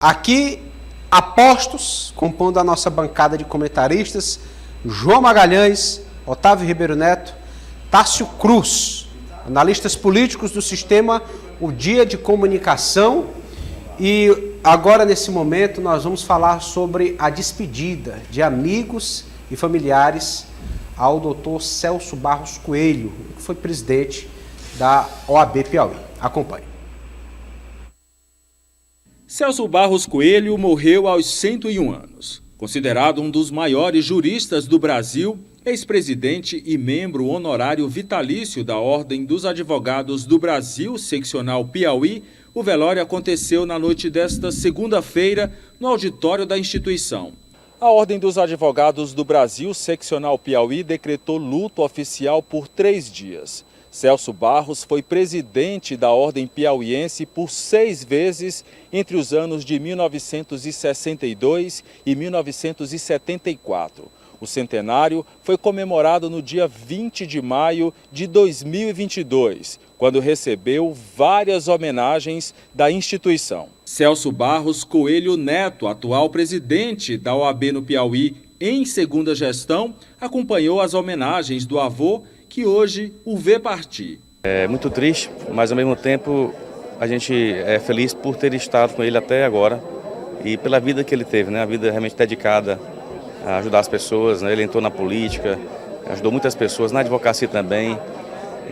Aqui, apostos, compondo a nossa bancada de comentaristas, João Magalhães, Otávio Ribeiro Neto, Tássio Cruz, analistas políticos do sistema O Dia de Comunicação. E agora, nesse momento, nós vamos falar sobre a despedida de amigos e familiares ao doutor Celso Barros Coelho, que foi presidente da OAB Piauí. Acompanhe. Celso Barros Coelho morreu aos 101 anos. Considerado um dos maiores juristas do Brasil, ex-presidente e membro honorário vitalício da Ordem dos Advogados do Brasil, seccional Piauí, o velório aconteceu na noite desta segunda-feira no auditório da instituição. A Ordem dos Advogados do Brasil, seccional Piauí, decretou luto oficial por 3 dias. Celso Barros foi presidente da Ordem Piauiense por 6 vezes entre os anos de 1962 e 1974. O centenário foi comemorado no dia 20 de maio de 2022, quando recebeu várias homenagens da instituição. Celso Barros Coelho Neto, atual presidente da OAB no Piauí em segunda gestão, acompanhou as homenagens do avô, que hoje o vê partir. É muito triste, mas ao mesmo tempo a gente é feliz por ter estado com ele até agora e pela vida que ele teve, né? A vida realmente dedicada a ajudar as pessoas, né? Ele entrou na política, ajudou muitas pessoas, na advocacia também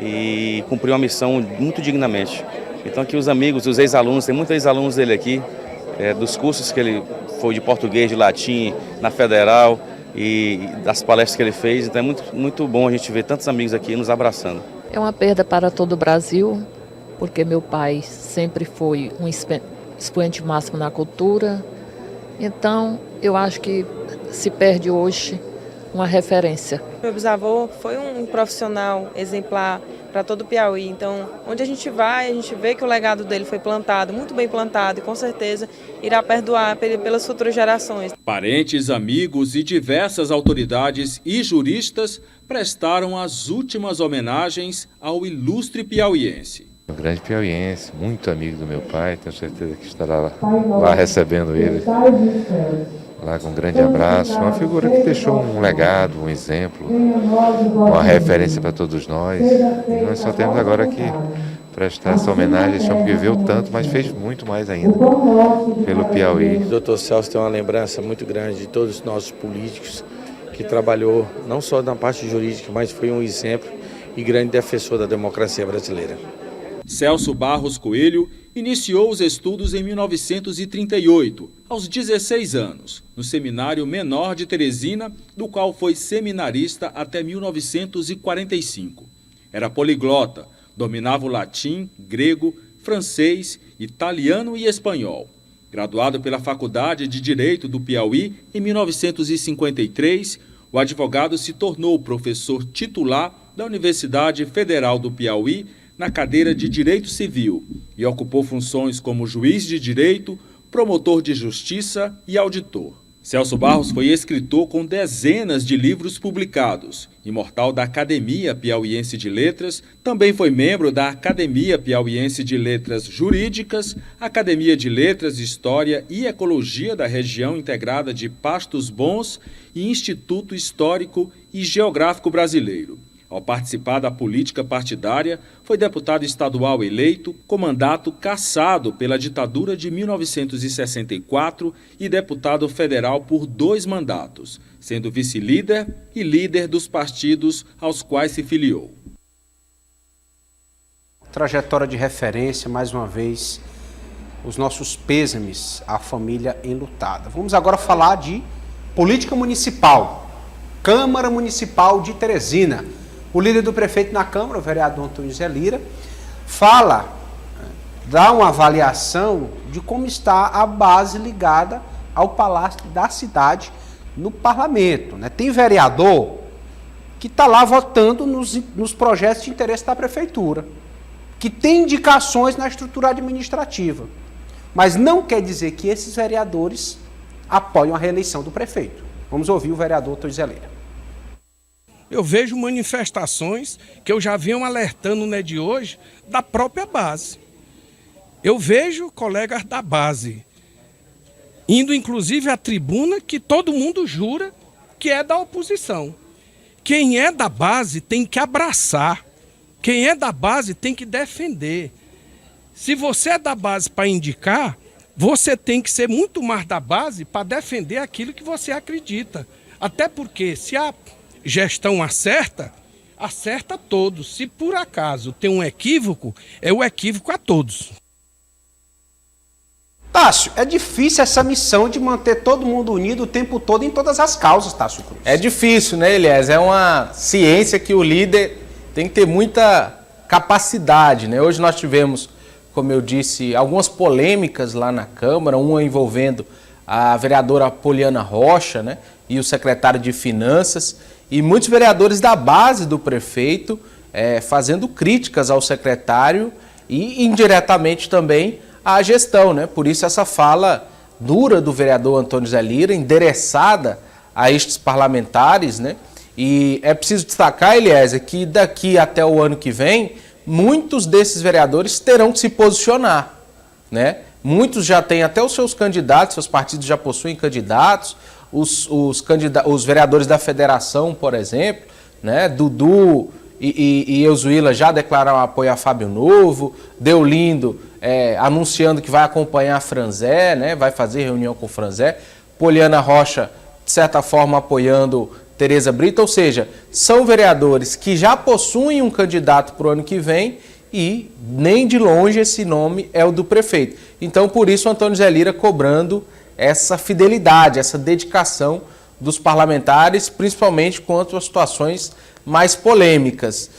e cumpriu uma missão muito dignamente. Então aqui os amigos, os ex-alunos, tem muitos ex-alunos dele aqui, dos cursos que ele foi de português, de latim, na Federal, e das palestras que ele fez, então é muito bom a gente ver tantos amigos aqui nos abraçando. É uma perda para todo o Brasil, porque meu pai sempre foi um expoente máximo na cultura, então eu acho que se perde hoje uma referência. Meu bisavô foi um profissional exemplar para todo o Piauí, então onde a gente vai, a gente vê que o legado dele foi plantado, muito bem plantado, e com certeza irá perdurar pelas futuras gerações. Parentes, amigos e diversas autoridades e juristas prestaram as últimas homenagens ao ilustre piauiense. Um grande piauiense, muito amigo do meu pai, tenho certeza que estará lá recebendo ele, lá com um grande abraço. Uma figura que deixou um legado, um exemplo, uma referência para todos nós. E nós só temos agora que prestar essa homenagem a esse homem que viveu tanto, mas fez muito mais ainda pelo Piauí. O Dr. Celso tem uma lembrança muito grande de todos os nossos políticos, que trabalhou não só na parte jurídica, mas foi um exemplo e grande defensor da democracia brasileira. Celso Barros Coelho iniciou os estudos em 1938, aos 16 anos, no Seminário Menor de Teresina, do qual foi seminarista até 1945. Era poliglota, dominava o latim, grego, francês, italiano e espanhol. Graduado pela Faculdade de Direito do Piauí em 1953, o advogado se tornou professor titular da Universidade Federal do Piauí na cadeira de Direito Civil e ocupou funções como juiz de direito, promotor de justiça e auditor. Celso Barros foi escritor com dezenas de livros publicados, imortal da Academia Piauiense de Letras, também foi membro da Academia Piauiense de Letras Jurídicas, Academia de Letras, História e Ecologia da Região Integrada de Pastos Bons e Instituto Histórico e Geográfico Brasileiro. Ao participar da política partidária, foi deputado estadual eleito, com mandato cassado pela ditadura de 1964 e deputado federal por 2 mandatos, sendo vice-líder e líder dos partidos aos quais se filiou. Trajetória de referência, mais uma vez, os nossos pêsames à família enlutada. Vamos agora falar de política municipal, Câmara Municipal de Teresina. O líder do prefeito na Câmara, o vereador Antônio Zé Lira, dá uma avaliação de como está a base ligada ao Palácio da Cidade no Parlamento. Tem vereador que está lá votando nos projetos de interesse da Prefeitura, que tem indicações na estrutura administrativa, mas não quer dizer que esses vereadores apoiam a reeleição do prefeito. Vamos ouvir o vereador Antônio Zé Lira. Eu vejo manifestações que eu já venho alertando, né, de hoje, da própria base. Eu vejo colegas da base indo inclusive à tribuna que todo mundo jura que é da oposição. Quem é da base tem que abraçar, quem é da base tem que defender. Se você é da base para indicar, você tem que ser muito mais da base para defender aquilo que você acredita. Até porque se a gestão acerta, acerta a todos. Se por acaso tem um equívoco, é o equívoco a todos. Tássio, é difícil essa missão de manter todo mundo unido o tempo todo em todas as causas, Tássio Cruz. É difícil, né, Elias? É uma ciência que o líder tem que ter muita capacidade, né? Hoje nós tivemos, como eu disse, algumas polêmicas lá na Câmara, uma envolvendo a vereadora Poliana Rocha, né, e o secretário de Finanças, e muitos vereadores da base do prefeito fazendo críticas ao secretário e indiretamente também à gestão, né? Por isso essa fala dura do vereador Antônio Zé Lira, endereçada a estes parlamentares, né? E é preciso destacar, Eliezer, que daqui até o ano que vem, muitos desses vereadores terão que se posicionar, né? Muitos já têm até os seus candidatos, seus partidos já possuem candidatos, os vereadores da federação, por exemplo, né? Dudu e Eusuíla já declararam apoio a Fábio Novo, Deolindo anunciando que vai acompanhar a Franzé, né? Vai fazer reunião com o Franzé, Poliana Rocha, de certa forma, apoiando Tereza Brito, ou seja, são vereadores que já possuem um candidato para o ano que vem e nem de longe esse nome é o do prefeito. Então, por isso, o Antônio Zé Lira cobrando essa fidelidade, essa dedicação dos parlamentares, principalmente quanto às situações mais polêmicas.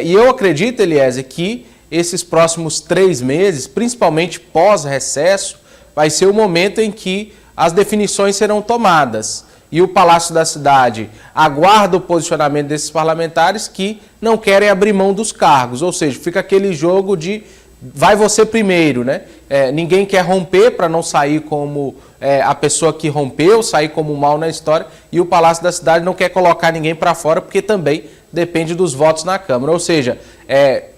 E eu acredito, Eliezer, que esses próximos 3 meses, principalmente pós-recesso, vai ser o momento em que as definições serão tomadas. E o Palácio da Cidade aguarda o posicionamento desses parlamentares que não querem abrir mão dos cargos. Ou seja, fica aquele jogo de vai você primeiro, né? Ninguém quer romper para não sair como a pessoa que rompeu, sair como mal na história. E o Palácio da Cidade não quer colocar ninguém para fora porque também depende dos votos na Câmara. Ou seja,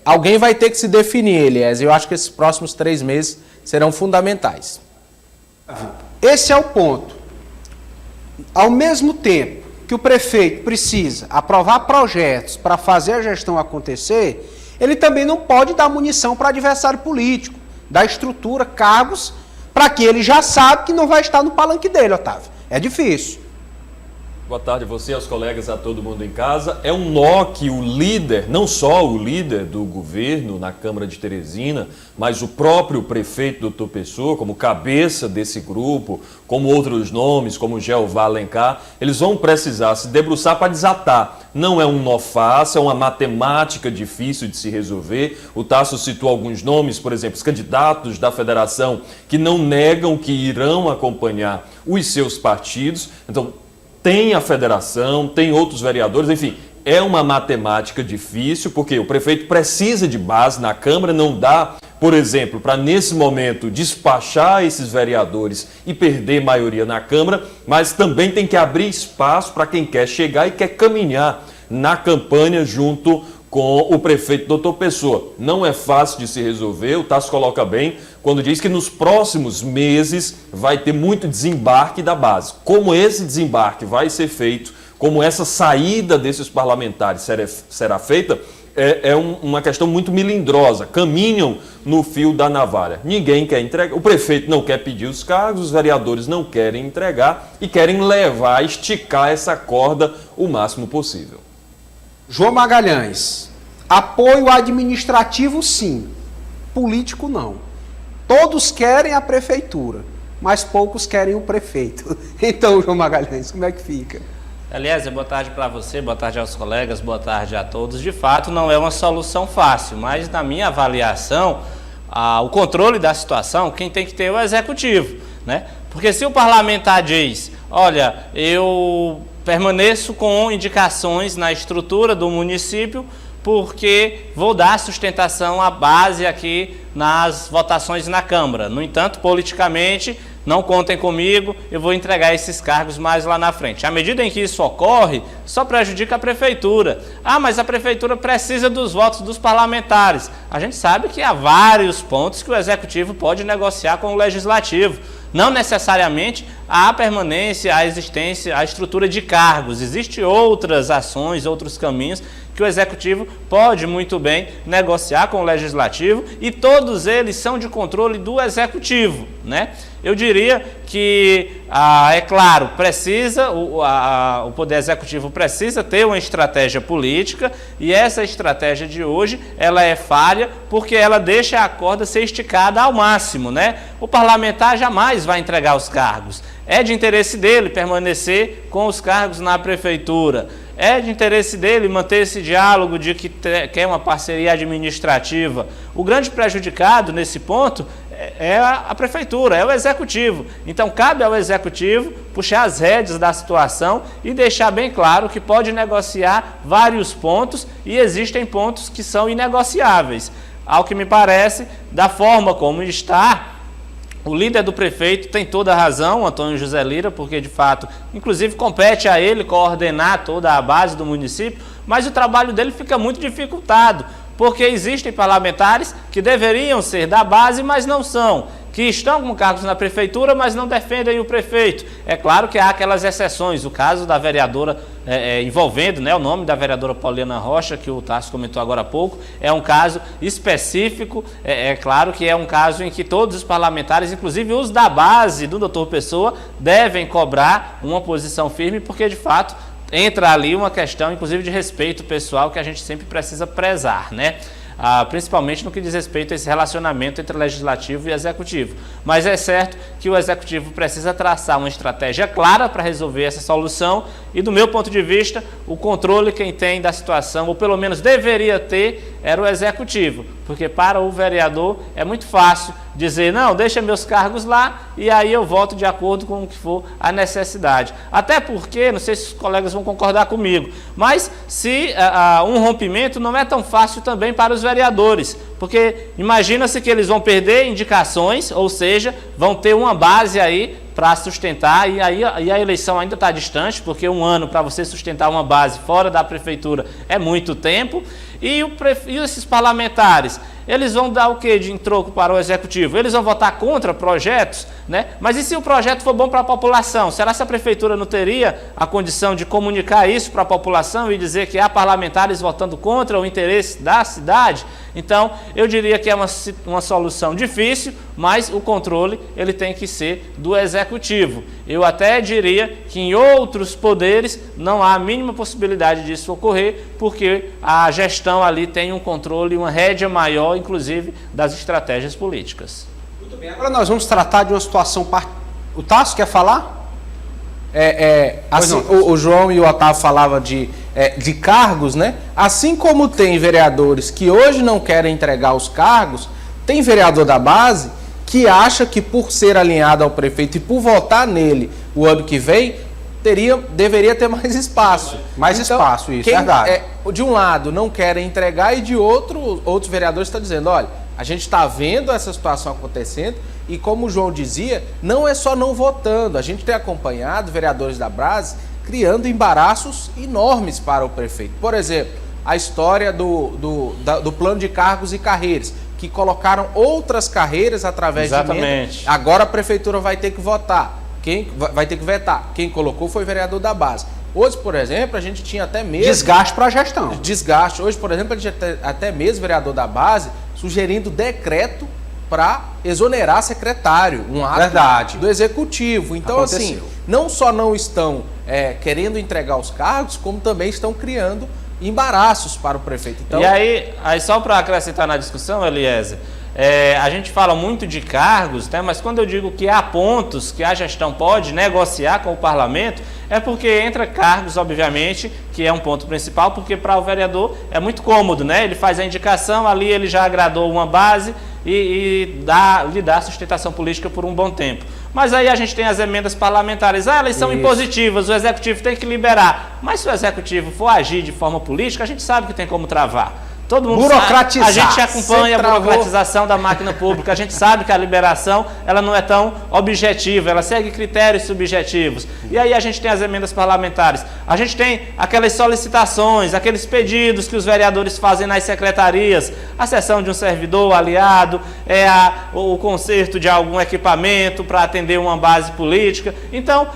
alguém vai ter que se definir, Elias. Eu acho que esses próximos 3 meses serão fundamentais. Esse é o ponto. Ao mesmo tempo que o prefeito precisa aprovar projetos para fazer a gestão acontecer, ele também não pode dar munição para adversário político, dar estrutura, cargos, para que ele já sabe que não vai estar no palanque dele, Otávio. É difícil. Boa tarde a você, aos colegas, a todo mundo em casa. É um nó que o líder, não só o líder do governo na Câmara de Teresina, mas o próprio prefeito Doutor Pessoa, como cabeça desse grupo, como outros nomes, como Jeová Alencar, eles vão precisar se debruçar para desatar. Não é um nó fácil, é uma matemática difícil de se resolver. O Tássio citou alguns nomes, por exemplo, os candidatos da federação que não negam que irão acompanhar os seus partidos. Então, tem a federação, tem outros vereadores, enfim, é uma matemática difícil, porque o prefeito precisa de base na Câmara, não dá, por exemplo, para nesse momento despachar esses vereadores e perder maioria na Câmara, mas também tem que abrir espaço para quem quer chegar e quer caminhar na campanha junto com o prefeito Doutor Pessoa. Não é fácil de se resolver, o Tássio coloca bem, quando diz que nos próximos meses vai ter muito desembarque da base. Como esse desembarque vai ser feito, como essa saída desses parlamentares será feita, é uma questão muito melindrosa. Caminham no fio da navalha. Ninguém quer entregar, o prefeito não quer pedir os cargos, os vereadores não querem entregar e querem levar, esticar essa corda o máximo possível. João Magalhães, apoio administrativo sim, político não. Todos querem a prefeitura, mas poucos querem o prefeito. Então, João Magalhães, como é que fica? Aliás, boa tarde para você, boa tarde aos colegas, boa tarde a todos. De fato, não é uma solução fácil, mas na minha avaliação, o controle da situação, quem tem que ter é o executivo, né? Porque se o parlamentar diz, olha, eu permaneço com indicações na estrutura do município porque vou dar sustentação à base aqui nas votações na Câmara. No entanto, politicamente, não contem comigo, eu vou entregar esses cargos mais lá na frente. À medida em que isso ocorre, só prejudica a prefeitura. Ah, mas a prefeitura precisa dos votos dos parlamentares. A gente sabe que há vários pontos que o executivo pode negociar com o legislativo. Não necessariamente a permanência, a existência, a estrutura de cargos. Existem outras ações, outros caminhos que o executivo pode muito bem negociar com o legislativo e todos eles são de controle do executivo, né? Eu diria que, é claro, o Poder Executivo precisa ter uma estratégia política e essa estratégia de hoje, ela é falha porque ela deixa a corda ser esticada ao máximo, né? O parlamentar jamais vai entregar os cargos. É de interesse dele permanecer com os cargos na prefeitura. É de interesse dele manter esse diálogo de que quer uma parceria administrativa. O grande prejudicado nesse ponto é a prefeitura, é o executivo. Então cabe ao executivo puxar as rédeas da situação e deixar bem claro que pode negociar vários pontos e existem pontos que são inegociáveis. Ao que me parece, da forma como está, o líder do prefeito tem toda a razão, Antônio José Lira, porque de fato, inclusive compete a ele coordenar toda a base do município, mas o trabalho dele fica muito dificultado, porque existem parlamentares que deveriam ser da base, mas não são, que estão com cargos na prefeitura, mas não defendem o prefeito. É claro que há aquelas exceções, o caso da vereadora envolvendo, né, o nome da vereadora Pauliana Rocha, que o Tarso comentou agora há pouco, é um caso específico, é claro que é um caso em que todos os parlamentares, inclusive os da base do Dr. Pessoa, devem cobrar uma posição firme, porque de fato entra ali uma questão, inclusive, de respeito pessoal que a gente sempre precisa prezar, né? Principalmente no que diz respeito a esse relacionamento entre legislativo e executivo. Mas é certo que o executivo precisa traçar uma estratégia clara para resolver essa solução e, do meu ponto de vista, o controle quem tem da situação, ou pelo menos deveria ter, era o executivo, porque para o vereador é muito fácil dizer, não, deixa meus cargos lá e aí eu voto de acordo com o que for a necessidade. Até porque, não sei se os colegas vão concordar comigo, mas se um rompimento não é tão fácil também para os vereadores, porque imagina-se que eles vão perder indicações, ou seja, vão ter uma base aí para sustentar, e a eleição ainda está distante, porque um ano para você sustentar uma base fora da prefeitura é muito tempo, e esses parlamentares, eles vão dar o que em troco para o executivo? Eles vão votar contra projetos, né? Mas e se o projeto for bom para a população? Será que a prefeitura não teria a condição de comunicar isso para a população e dizer que há parlamentares votando contra o interesse da cidade? Então, eu diria que é uma solução difícil, mas o controle ele tem que ser do executivo. Eu até diria que em outros poderes não há a mínima possibilidade disso ocorrer, porque a gestão ali tem um controle, uma rédea maior, inclusive, das estratégias políticas. Muito bem, agora nós vamos tratar de uma situação... O Tarso quer falar? Assim, o João e o Otávio falavam de cargos, né? Assim como tem vereadores que hoje não querem entregar os cargos, tem vereador da base que acha que por ser alinhado ao prefeito e por votar nele o ano que vem, deveria ter mais espaço. Mais espaço, isso, verdade. De um lado não querem entregar e de outros vereadores estão dizendo, olha, a gente está vendo essa situação acontecendo e, como o João dizia, não é só não votando. A gente tem acompanhado vereadores da base criando embaraços enormes para o prefeito. Por exemplo, a história do plano de cargos e carreiras, que colocaram outras carreiras através de emenda. Agora a prefeitura vai ter que votar. Vai ter que vetar. Quem colocou foi o vereador da base. Hoje, por exemplo, a gente tinha até mesmo... Desgaste para a gestão. Desgaste. Hoje, por exemplo, a gente tinha até mesmo vereador da base sugerindo decreto para exonerar secretário, um ato do executivo. Então, assim, não só não estão querendo entregar os cargos, como também estão criando embaraços para o prefeito. Então, e aí só para acrescentar na discussão, Eliezer, a gente fala muito de cargos, né, mas quando eu digo que há pontos que a gestão pode negociar com o parlamento, é porque entra cargos, obviamente, que é um ponto principal, porque para o vereador é muito cômodo, né? Ele faz a indicação, ali ele já agradou uma base e lhe dá sustentação política por um bom tempo. Mas aí a gente tem as emendas parlamentares, elas são impositivas, o executivo tem que liberar. Mas se o executivo for agir de forma política, a gente sabe que tem como travar. Todo mundo burocratizar. sabe, a gente acompanha a burocratização da máquina pública, a gente sabe que a liberação ela não é tão objetiva, ela segue critérios subjetivos. E aí a gente tem as emendas parlamentares, a gente tem aquelas solicitações, aqueles pedidos que os vereadores fazem nas secretarias, a cessão de um servidor aliado, o conserto de algum equipamento para atender uma base política. Então,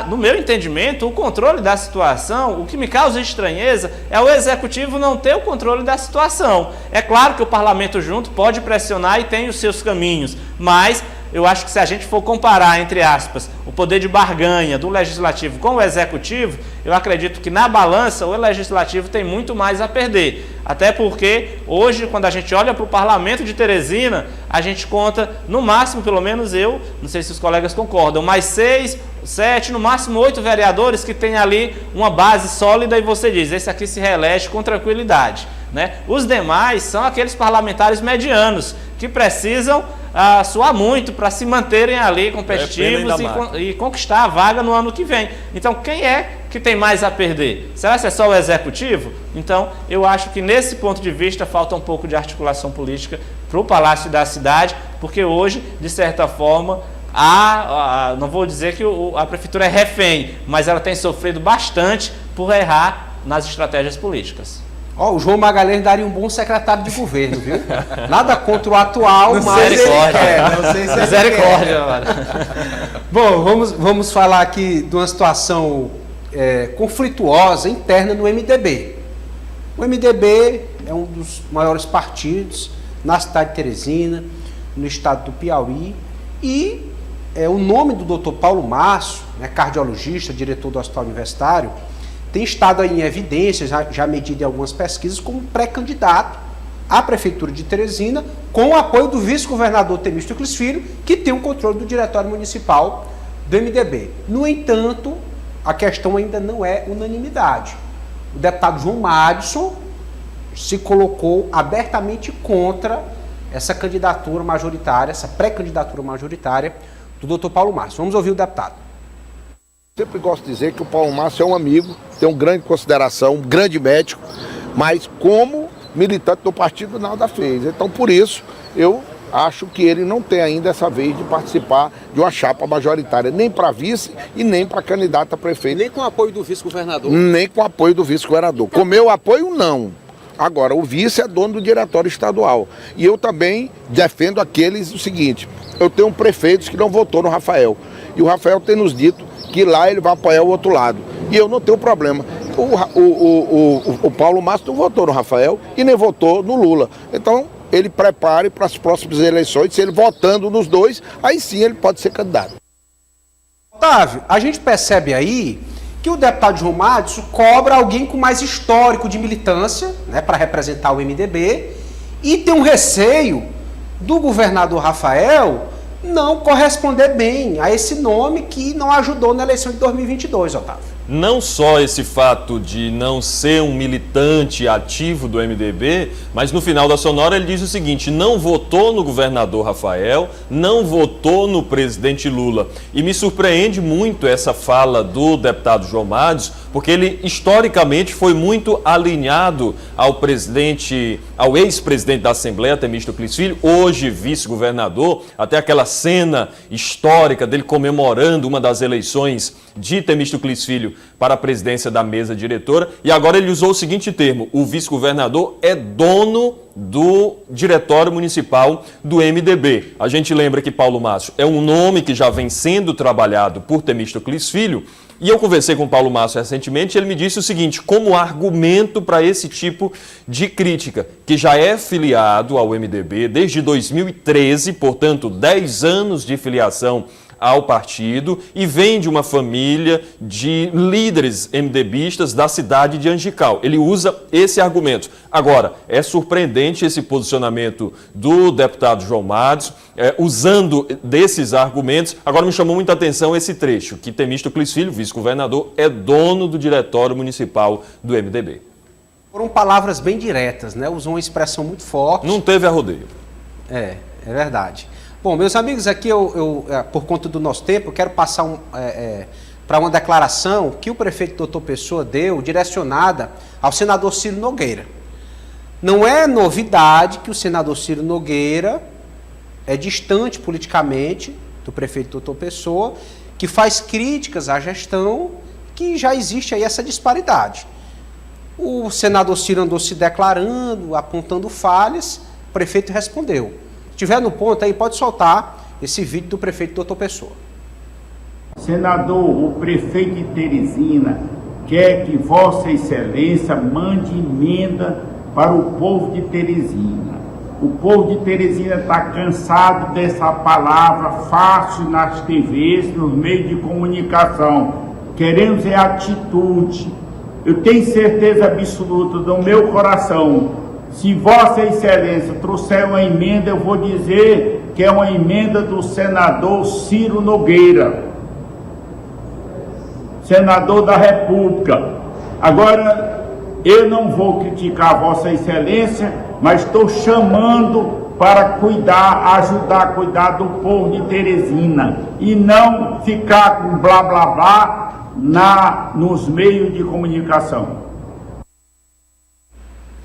no meu entendimento, o controle da situação, o que me causa estranheza é o executivo não ter o controle da situação. É claro que o parlamento junto pode pressionar e tem os seus caminhos, mas eu acho que se a gente for comparar, entre aspas, o poder de barganha do legislativo com o executivo, eu acredito que na balança o legislativo tem muito mais a perder. Até porque hoje, quando a gente olha para o parlamento de Teresina, a gente conta, no máximo, pelo menos eu, não sei se os colegas concordam, mais 6, 7, no máximo 8 vereadores que tem ali uma base sólida e você diz, esse aqui se reelege com tranquilidade. Né? Os demais são aqueles parlamentares medianos que precisam suar muito para se manterem ali competitivos e conquistar a vaga no ano que vem. Então, quem é que tem mais a perder? Será que é só o executivo? Então, eu acho que nesse ponto de vista falta um pouco de articulação política para o Palácio da Cidade, porque hoje, de certa forma, não vou dizer que a prefeitura é refém, mas ela tem sofrido bastante por errar nas estratégias políticas. O João Magalhães daria um bom secretário de governo, viu? Nada contra o atual, mas não sei se misericórdia. Bom, vamos falar aqui de uma situação conflituosa interna no MDB. O MDB é um dos maiores partidos na cidade de Teresina, no estado do Piauí, e o nome do Dr. Paulo Márcio, cardiologista, diretor do Hospital Universitário, tem estado aí em evidência, já medido em algumas pesquisas, como pré-candidato à Prefeitura de Teresina, com o apoio do vice-governador Temístocles Filho, que tem o controle do Diretório Municipal do MDB. No entanto, a questão ainda não é unanimidade. O deputado João Madison se colocou abertamente contra essa candidatura majoritária, essa pré-candidatura majoritária do Dr. Paulo Márcio. Vamos ouvir o deputado. Sempre gosto de dizer que o Paulo Márcio é um amigo, tem uma grande consideração, um grande médico, mas como militante do partido nada fez. Então, por isso, eu acho que ele não tem ainda essa vez de participar de uma chapa majoritária, nem para vice e nem para candidato a prefeito. Nem com o apoio do vice-governador? Nem com o apoio do vice-governador. Com meu apoio, não. Agora, o vice é dono do diretório estadual. E eu também defendo o seguinte, eu tenho prefeitos que não votou no Rafael. E o Rafael tem nos dito que lá ele vai apoiar o outro lado. E eu não tenho problema. O Paulo Márcio não votou no Rafael e nem votou no Lula. Então, ele prepare para as próximas eleições, se ele votando nos dois, aí sim ele pode ser candidato. Otávio, a gente percebe aí que o deputado João Madison cobra alguém com mais histórico de militância, para representar o MDB, e tem um receio do governador Rafael não corresponder bem a esse nome que não ajudou na eleição de 2022, Otávio. Não só esse fato de não ser um militante ativo do MDB, mas no final da sonora ele diz o seguinte, não votou no governador Rafael, não votou no presidente Lula. E me surpreende muito essa fala do deputado João Madison, porque ele historicamente foi muito alinhado ao ex-presidente da Assembleia, Temístocles Filho, hoje vice-governador, até aquela cena histórica dele comemorando uma das eleições de Temístocles Filho para a presidência da mesa diretora, e agora ele usou o seguinte termo, o vice-governador é dono do diretório municipal do MDB. A gente lembra que Paulo Márcio é um nome que já vem sendo trabalhado por Temístocles Filho, e eu conversei com o Paulo Márcio recentemente, ele me disse o seguinte, como argumento para esse tipo de crítica, que já é filiado ao MDB desde 2013, portanto 10 anos de filiação ao partido e vem de uma família de líderes MDBistas da cidade de Angical. Ele usa esse argumento. Agora, é surpreendente esse posicionamento do deputado João Madison, usando desses argumentos. Agora me chamou muita atenção esse trecho, que Temístocles Filho, vice-governador, é dono do diretório municipal do MDB. Foram palavras bem diretas, usou uma expressão muito forte. Não teve arrodeio. É verdade. Bom, meus amigos, aqui eu por conta do nosso tempo, eu quero passar para uma declaração que o prefeito Dr. Pessoa deu, direcionada ao senador Ciro Nogueira. Não é novidade que o senador Ciro Nogueira é distante politicamente do prefeito Doutor Pessoa, que faz críticas à gestão, que já existe aí essa disparidade. O senador Ciro andou se declarando, apontando falhas, o prefeito respondeu. Se tiver no ponto aí, pode soltar esse vídeo do prefeito Doutor Pessoa. Senador, o prefeito de Teresina quer que Vossa Excelência mande emenda para o povo de Teresina. O povo de Teresina está cansado dessa palavra fácil nas TVs, nos meios de comunicação. Queremos é atitude. Eu tenho certeza absoluta do meu coração, se Vossa Excelência trouxer uma emenda, eu vou dizer que é uma emenda do senador Ciro Nogueira, senador da República. Agora, eu não vou criticar Vossa Excelência, mas estou chamando para cuidar, ajudar a cuidar do povo de Teresina e não ficar com blá blá blá nos meios de comunicação.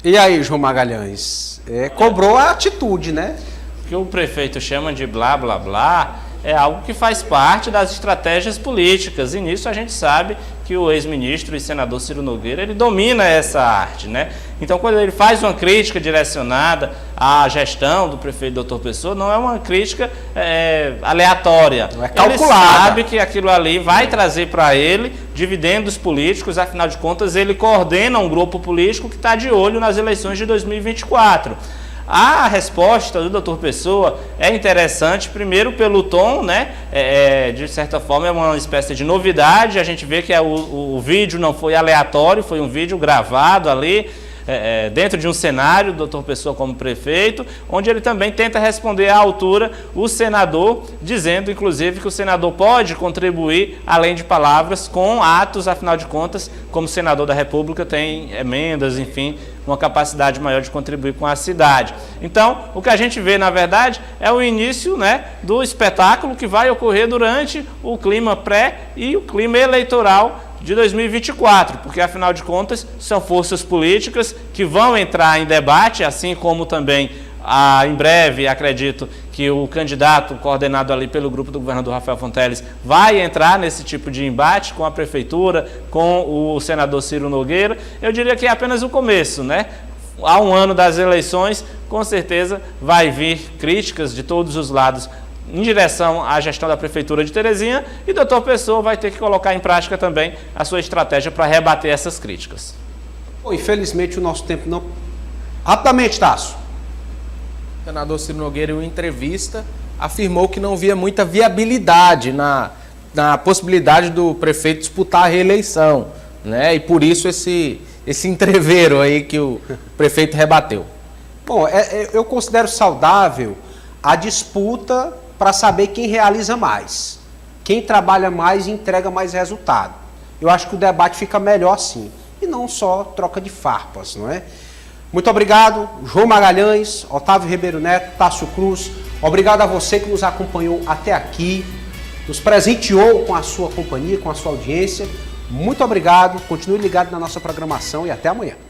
E aí, João Magalhães? Cobrou a atitude, né? O que o prefeito chama de blá blá blá é algo que faz parte das estratégias políticas, e nisso a gente sabe que o ex-ministro e senador Ciro Nogueira, ele domina essa arte, né? Então, quando ele faz uma crítica direcionada à gestão do prefeito Doutor Pessoa, não é uma crítica aleatória. Não é calculada. Ele sabe que aquilo ali vai trazer para ele dividendos políticos, afinal de contas, ele coordena um grupo político que está de olho nas eleições de 2024. A resposta do Doutor Pessoa é interessante, primeiro pelo tom, né? De certa forma é uma espécie de novidade. A gente vê que o vídeo não foi aleatório, foi um vídeo gravado ali, dentro de um cenário do Doutor Pessoa como prefeito, onde ele também tenta responder à altura o senador, dizendo inclusive que o senador pode contribuir, além de palavras, com atos, afinal de contas, como senador da República tem emendas, enfim, uma capacidade maior de contribuir com a cidade. Então, o que a gente vê, na verdade, é o início, né, do espetáculo que vai ocorrer durante o clima pré e o clima eleitoral de 2024, porque, afinal de contas, são forças políticas que vão entrar em debate, assim como também, em breve, acredito que o candidato coordenado ali pelo grupo do governador Rafael Fonteles vai entrar nesse tipo de embate com a prefeitura, com o senador Ciro Nogueira. Eu diria que é apenas o começo, né? Há um ano das eleições, com certeza vai vir críticas de todos os lados em direção à gestão da Prefeitura de Teresina, e o Doutor Pessoa vai ter que colocar em prática também a sua estratégia para rebater essas críticas. Bom, infelizmente o nosso tempo não... Rapidamente, Tasso. O senador Ciro Nogueira, em uma entrevista, afirmou que não via muita viabilidade na possibilidade do prefeito disputar a reeleição, né? E por isso esse entrevero aí que o prefeito rebateu. Bom, eu considero saudável a disputa para saber quem realiza mais, quem trabalha mais e entrega mais resultado. Eu acho que o debate fica melhor assim, e não só troca de farpas, não é? Muito obrigado, João Magalhães, Otávio Ribeiro Neto, Tássio Cruz. Obrigado a você que nos acompanhou até aqui, nos presenteou com a sua companhia, com a sua audiência. Muito obrigado, continue ligado na nossa programação e até amanhã.